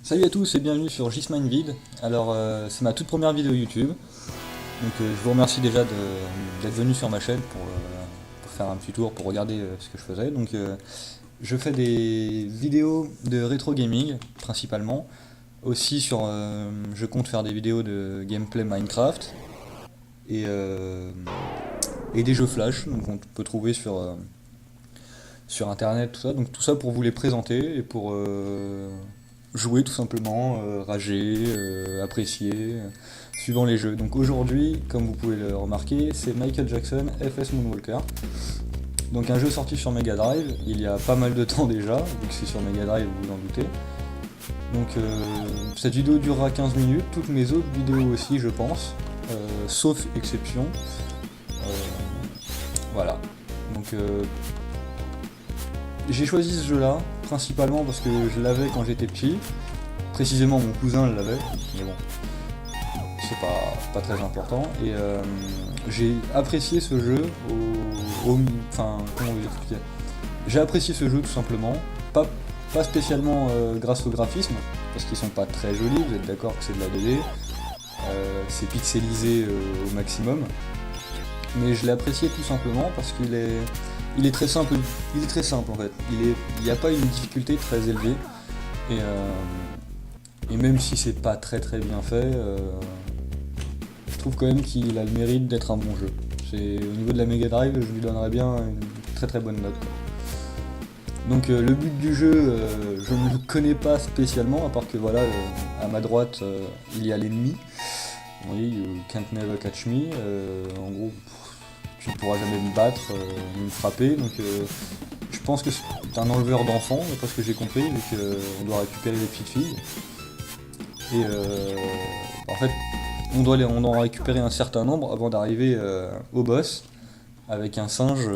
Salut à tous et bienvenue sur Vid. Alors c'est ma toute première vidéo YouTube, donc je vous remercie déjà d'être venu sur ma chaîne pour faire un petit tour, pour regarder ce que je faisais. Donc je fais des vidéos de rétro gaming principalement, aussi je compte faire des vidéos de gameplay Minecraft et des jeux Flash, donc on peut trouver sur internet, tout ça. Donc tout ça pour vous les présenter et pour jouer tout simplement, rager, apprécier, suivant les jeux. Donc aujourd'hui, comme vous pouvez le remarquer, c'est Michael Jackson FS Moonwalker. Donc un jeu sorti sur Mega Drive, il y a pas mal de temps déjà, vu que c'est sur Mega Drive, vous vous en doutez. Donc cette vidéo durera 15 minutes, toutes mes autres vidéos aussi je pense, sauf exception. Voilà. Donc j'ai choisi ce jeu là, principalement parce que je l'avais quand j'étais petit. Précisément mon cousin l'avait, mais bon, c'est pas très important. Et j'ai apprécié ce jeu enfin, comment vous expliquer. J'ai apprécié ce jeu tout simplement, pas spécialement grâce au graphisme, parce qu'ils sont pas très jolis, vous êtes d'accord que c'est de la 2D, c'est pixelisé au maximum. Mais je l'ai apprécié tout simplement parce il est très simple en fait. Il n'y a pas une difficulté très élevée et même si c'est pas très bien fait, je trouve quand même qu'il a le mérite d'être un bon jeu. Au niveau de la Mega Drive, je lui donnerais bien une très bonne note, quoi. Donc le but du jeu, je ne le connais pas spécialement, à part que voilà, à ma droite, il y a l'ennemi. Vous voyez, you can't never catch me. En gros, tu ne pourras jamais me battre, ni me frapper. Donc je pense que c'est un enleveur d'enfants, d'après ce que j'ai compris, vu qu'on doit récupérer les petites filles. Et en fait, on doit en récupérer un certain nombre avant d'arriver au boss, avec un singe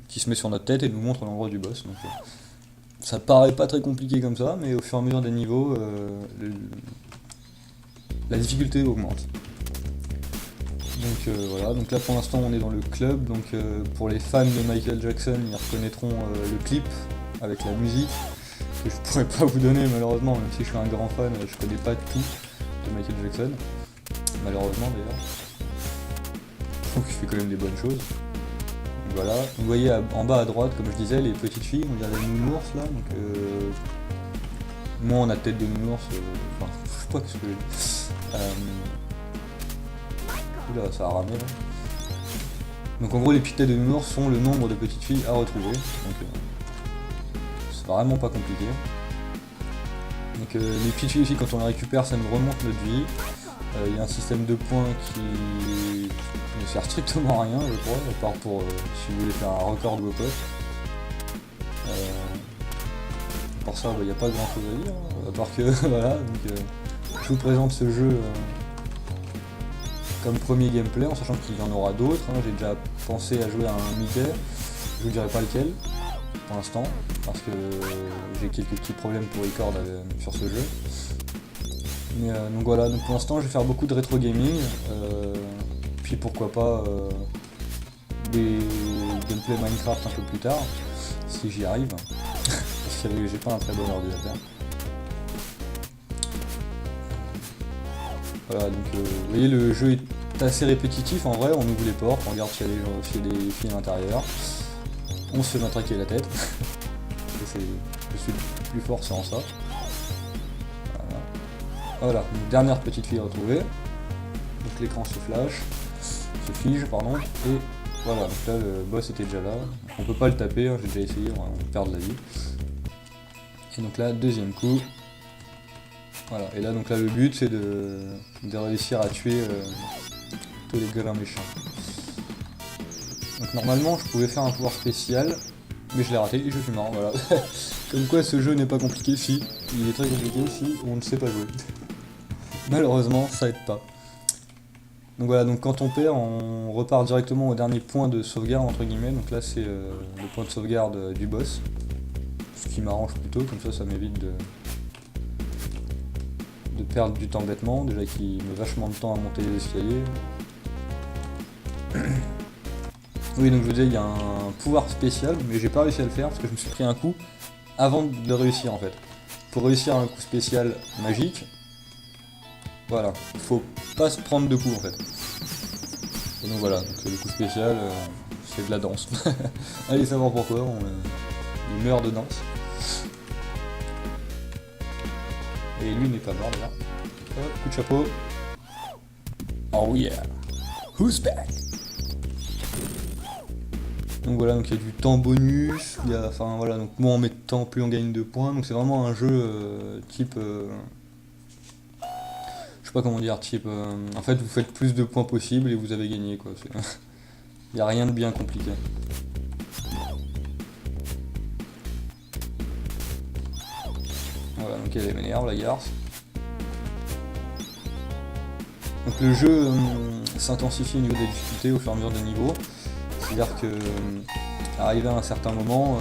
qui se met sur notre tête et nous montre l'endroit du boss. Donc, ça paraît pas très compliqué comme ça, mais au fur et à mesure des niveaux, la difficulté augmente. Donc voilà, donc là pour l'instant on est dans le club, donc pour les fans de Michael Jackson, ils reconnaîtront le clip avec la musique, que je pourrais pas vous donner malheureusement, même si je suis un grand fan, je connais pas tout de Michael Jackson, malheureusement d'ailleurs. Je trouve qu'il fait quand même des bonnes choses. Donc voilà, vous voyez en bas à droite, comme je disais, les petites filles, on dirait des nounours là, donc moi on a tête de nounours, enfin je sais pas ce que Oula, ça a ramé là. Donc en gros les petites têtes de nounours sont le nombre de petites filles à retrouver. Donc c'est vraiment pas compliqué. Donc les petites filles aussi, quand on les récupère, ça nous remonte notre vie. Il y a un système de points qui ne sert strictement à rien, je crois, à part pour si vous voulez faire un record de vos potes. Pour ça, il n'y a pas grand chose à dire, à part que voilà, donc je vous présente ce jeu comme premier gameplay, en sachant qu'il y en aura d'autres, hein. J'ai déjà pensé à jouer à un Mickey, je vous dirai pas lequel pour l'instant, parce que j'ai quelques petits problèmes pour record sur ce jeu. Mais donc voilà, donc pour l'instant je vais faire beaucoup de rétro gaming, puis pourquoi pas des gameplay Minecraft un peu plus tard, si j'y arrive, parce que j'ai pas un très bon ordinateur. Voilà, donc vous voyez, le jeu est assez répétitif en vrai, on ouvre les portes, on regarde s'il y a des filles à l'intérieur, on se fait matraquer la tête, je suis le plus fort sans ça. Voilà, une dernière petite fille retrouvée, donc l'écran se fige, pardon, et voilà, donc là le boss était déjà là, on peut pas le taper, hein, j'ai déjà essayé, on va perdre la vie. Et donc là, deuxième coup. Voilà, et là donc là le but c'est de réussir à tuer tous les gars méchants. Donc normalement je pouvais faire un pouvoir spécial, mais je l'ai raté et je suis mort, voilà. Comme quoi ce jeu n'est pas compliqué, si, il est très compliqué si on ne sait pas jouer. Malheureusement ça aide pas. Donc voilà, donc quand on perd, on repart directement au dernier point de sauvegarde entre guillemets. Donc là c'est le point de sauvegarde du boss. Ce qui m'arrange plutôt, comme ça m'évite de perdre du temps bêtement, déjà qu'il met vachement de temps à monter les escaliers. Oui, donc je vous disais, il y a un pouvoir spécial, mais j'ai pas réussi à le faire parce que je me suis pris un coup avant de le réussir en fait. Pour réussir un coup spécial magique, voilà, il faut pas se prendre de coups en fait. Et donc voilà, donc le coup spécial, c'est de la danse. Allez savoir pourquoi, il meurt de danse. Et lui n'est pas mort déjà. Hop, coup de chapeau. Oh yeah! Who's back? Donc voilà, donc il y a du temps bonus, enfin voilà, donc moins on met de temps, plus on gagne de points, donc c'est vraiment un jeu type... je sais pas comment dire, type... en fait vous faites plus de points possible et vous avez gagné quoi, il n'y a rien de bien compliqué. Voilà, donc elle m'énerve la garce. Donc le jeu s'intensifie au niveau des difficultés au fur et à mesure des niveaux. C'est-à-dire que arrivé à un certain moment,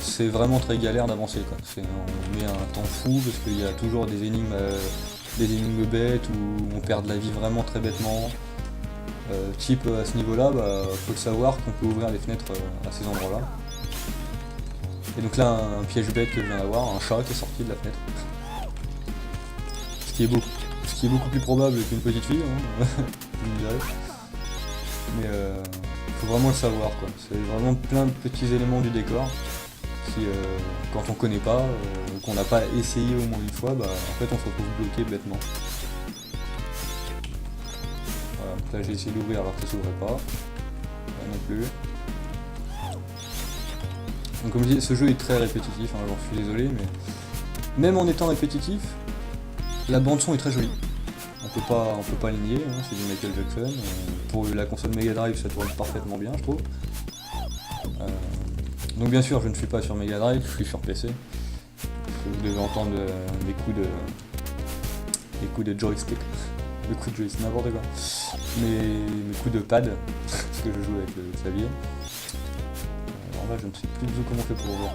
c'est vraiment très galère d'avancer. On met un temps fou parce qu'il y a toujours des énigmes bêtes où on perd de la vie vraiment très bêtement. Type à ce niveau-là, faut le savoir qu'on peut ouvrir les fenêtres à ces endroits-là. Et donc là, un piège bête que je viens d'avoir, un chat qui est sorti de la fenêtre. Ce qui est beaucoup plus probable qu'une petite fille, hein, je me dirais. Mais faut vraiment le savoir quoi. C'est vraiment plein de petits éléments du décor qui, quand on connaît pas, ou qu'on n'a pas essayé au moins une fois, en fait on se retrouve bloqué bêtement. Voilà, donc là j'ai essayé d'ouvrir alors que ça s'ouvrait pas. Là non plus. Donc comme je dis, ce jeu est très répétitif, hein, j'en suis désolé, mais même en étant répétitif, la bande son est très jolie. On peut pas le nier, hein, c'est du Michael Jackson. Pour la console Mega Drive, ça tourne parfaitement bien, je trouve. Donc bien sûr, je ne suis pas sur Mega Drive, je suis sur PC. Vous devez entendre les coups de joystick, les coups de joystick, n'importe quoi. Mes coups de pad, parce que je joue avec le clavier. Alors là, je ne sais plus du tout comment on fait pour voir.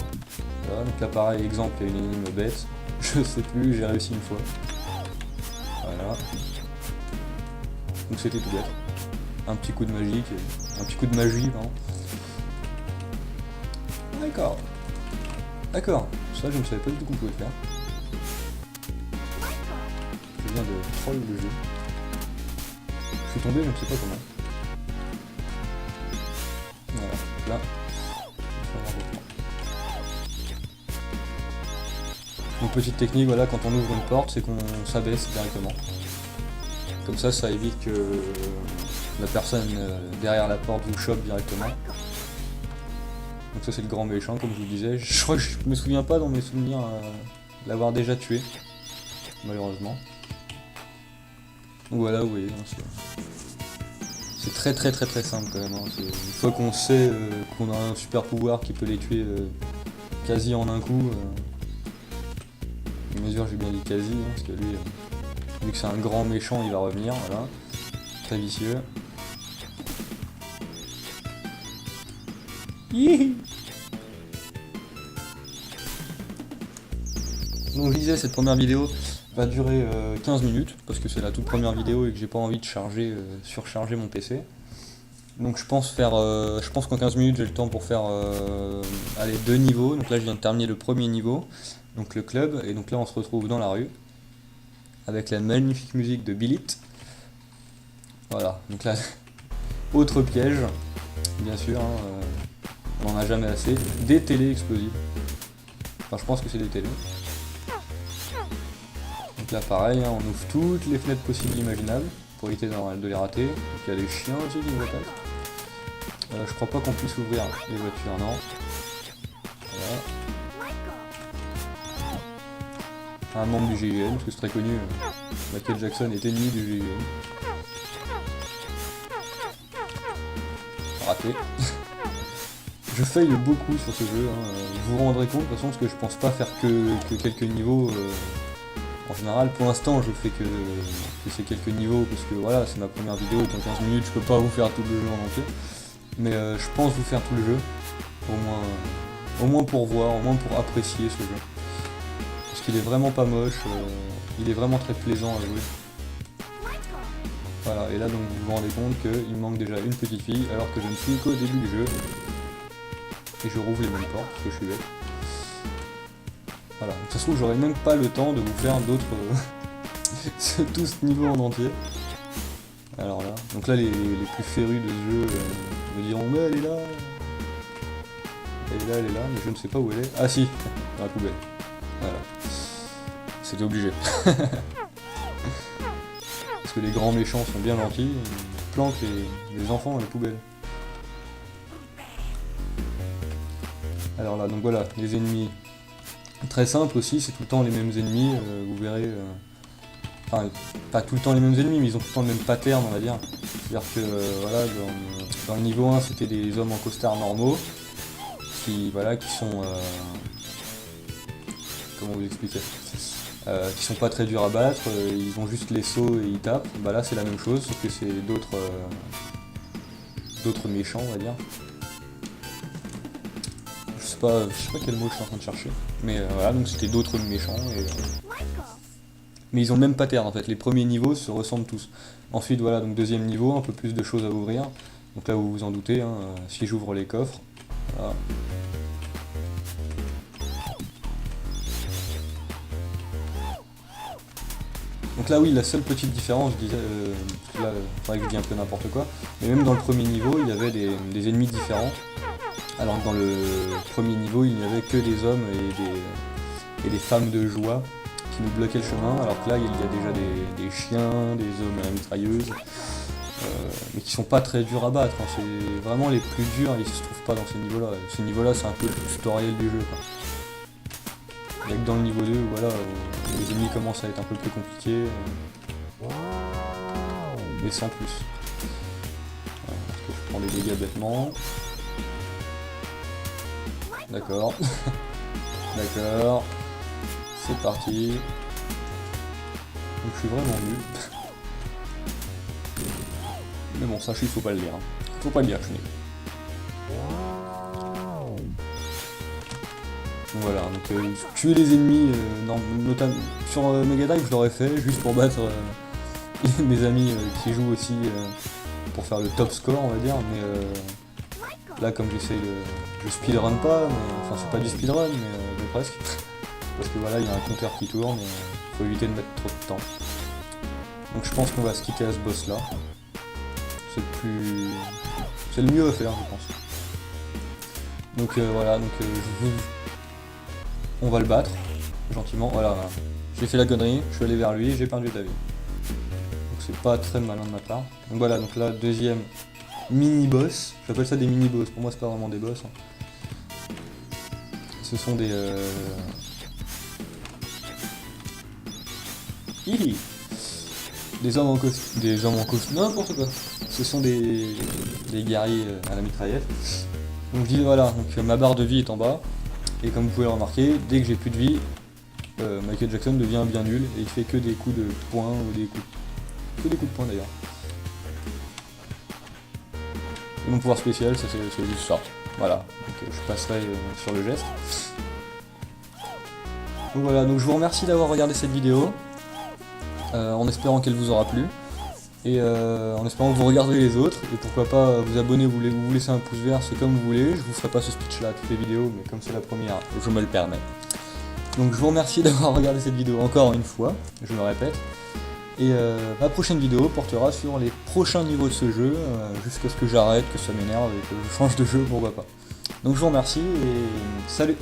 Voilà, donc là, pareil, exemple, il y a une énigme bête. Je sais plus, j'ai réussi une fois. Voilà. Donc c'était tout bête. Un petit coup de magie, pardon. D'accord. D'accord. Ça, je ne savais pas du tout qu'on pouvait faire. Je viens de troll le jeu. Je suis tombé, je ne sais pas comment. Voilà. Donc là. Donc petite technique, voilà, quand on ouvre une porte, c'est qu'on s'abaisse directement. Comme ça évite que la personne derrière la porte vous chope directement. Donc ça c'est le grand méchant, comme je vous disais. Je crois que je me souviens pas dans mes souvenirs l'avoir déjà tué, malheureusement. Donc voilà, vous voyez, c'est très simple quand même. Hein. Une fois qu'on sait qu'on a un super pouvoir qui peut les tuer quasi en un coup. Bien sûr, j'ai bien dit quasi, hein, parce que lui, vu que c'est un grand méchant, il va revenir, voilà. Très vicieux. Hihi. Donc je disais, cette première vidéo va durer 15 minutes, parce que c'est la toute première vidéo et que j'ai pas envie de surcharger mon PC. Donc je pense qu'en 15 minutes j'ai le temps pour faire allez, 2 niveaux. Donc là je viens de terminer le premier niveau, donc le club, et donc là on se retrouve dans la rue avec la magnifique musique de Billit. Voilà, donc là autre piège, bien sûr, hein, on n'en a jamais assez, des télés explosives. Enfin je pense que c'est des télés. Donc là pareil, hein, on ouvre toutes les fenêtres possibles et imaginables pour éviter de les rater. Donc il y a des chiens aussi qui nous attaquent. Je crois pas qu'on puisse ouvrir les voitures, non. Voilà. Un membre du GIGN, parce que c'est très connu, Michael Jackson est ennemi du GIGN. Raté. Je faille beaucoup sur ce jeu, hein. Vous vous rendrez compte de toute façon, parce que je pense pas faire que quelques niveaux En général, pour l'instant, je fais que ces quelques niveaux, parce que voilà, c'est ma première vidéo, dans 15 minutes, je peux pas vous faire tout le jeu en entier. Mais je pense vous faire tout le jeu, au moins pour voir, au moins pour apprécier ce jeu. Parce qu'il est vraiment pas moche, il est vraiment très plaisant à jouer. Voilà, et là donc vous vous rendez compte qu'il me manque déjà une petite fille, alors que je ne suis qu'au début du jeu. Et je rouvre les mêmes portes, parce que je suis bête. Voilà, de toute façon j'aurais même pas le temps de vous faire d'autres... tout ce niveau en entier. Alors là, donc là les plus férus de ce jeu me diront mais elle est là. Elle est là, mais je ne sais pas où elle est. Ah si, dans la poubelle. Voilà. C'était obligé. Parce que les grands méchants sont bien gentils, ils planquent les enfants dans la poubelle. Alors là, donc voilà, les ennemis. Très simple aussi, c'est tout le temps les mêmes ennemis, vous verrez. Enfin, pas tout le temps les mêmes ennemis, mais ils ont tout le temps le même pattern, on va dire. C'est-à-dire que, voilà, dans le niveau 1, c'était des hommes en costard normaux, qui sont... comment vous expliquer, qui sont pas très durs à battre, ils ont juste les sauts et ils tapent. Bah là, c'est la même chose, sauf que c'est d'autres méchants, on va dire. Je sais pas quel mot je suis en train de chercher, mais voilà, donc c'était d'autres méchants, mais ils ont le même pattern en fait, les premiers niveaux se ressemblent tous. Ensuite voilà, donc deuxième niveau, un peu plus de choses à ouvrir, donc là vous vous en doutez, hein, si j'ouvre les coffres, voilà. Donc là oui, la seule petite différence, je disais, là il faudrait que je dise un peu n'importe quoi, mais même dans le premier niveau, il y avait des ennemis différents. Alors dans le premier niveau, il n'y avait que des hommes et des femmes de joie qui nous bloquaient le chemin, alors que là il y a déjà des chiens, des hommes à la mitrailleuse, mais qui sont pas très durs à battre, hein. C'est vraiment les plus durs, ils se trouvent pas dans ces niveaux-là. Ces niveaux-là, c'est un peu le tutoriel du jeu, quoi. Et que dans le niveau 2, voilà, les ennemis commencent à être un peu plus compliqués, mais sans plus. Voilà, parce que je prends des dégâts bêtement. D'accord. D'accord. C'est parti. Donc je suis vraiment nul. Mais bon, ça, il faut pas le lire. Hein. Faut pas le lire, je suis nul. Donc voilà, donc tuer les ennemis, notamment sur Mega Drive, je l'aurais fait juste pour battre mes amis qui jouent aussi pour faire le top score, on va dire, mais là, comme j'essaye de... Je speedrun pas, mais... Enfin, c'est pas du speedrun, mais presque. Parce que voilà, il y a un compteur qui tourne, et faut éviter de mettre trop de temps. Donc je pense qu'on va se quitter à ce boss-là. C'est le plus... C'est le mieux à faire, je pense. Donc voilà, donc on va le battre, gentiment. Voilà, j'ai fait la connerie, je suis allé vers lui, j'ai perdu ta vie. Donc c'est pas très malin de ma part. Donc voilà, donc là, deuxième mini-boss. J'appelle ça des mini-boss, pour moi c'est pas vraiment des boss. Hein. Ce sont des... Des hommes en costume, n'importe quoi. Ce sont des guerriers à la mitraillette. Donc je dis voilà, donc ma barre de vie est en bas. Et comme vous pouvez le remarquer, dès que j'ai plus de vie, Michael Jackson devient bien nul et il fait que des coups de poing ou des coups de poing d'ailleurs. Et mon pouvoir spécial, ça c'est juste ça. Voilà, donc je passerai sur le geste. Donc voilà, donc je vous remercie d'avoir regardé cette vidéo, en espérant qu'elle vous aura plu. Et en espérant que vous regarderez les autres, et pourquoi pas vous abonner, vous laisser un pouce vert, c'est comme vous voulez. Je vous ferai pas ce speech là à toutes les vidéos, mais comme c'est la première, je me le permets. Donc je vous remercie d'avoir regardé cette vidéo encore une fois, je me répète. Et ma prochaine vidéo portera sur les prochains niveaux de ce jeu, jusqu'à ce que j'arrête, que ça m'énerve et que je change de jeu, pourquoi pas. Donc je vous remercie et salut!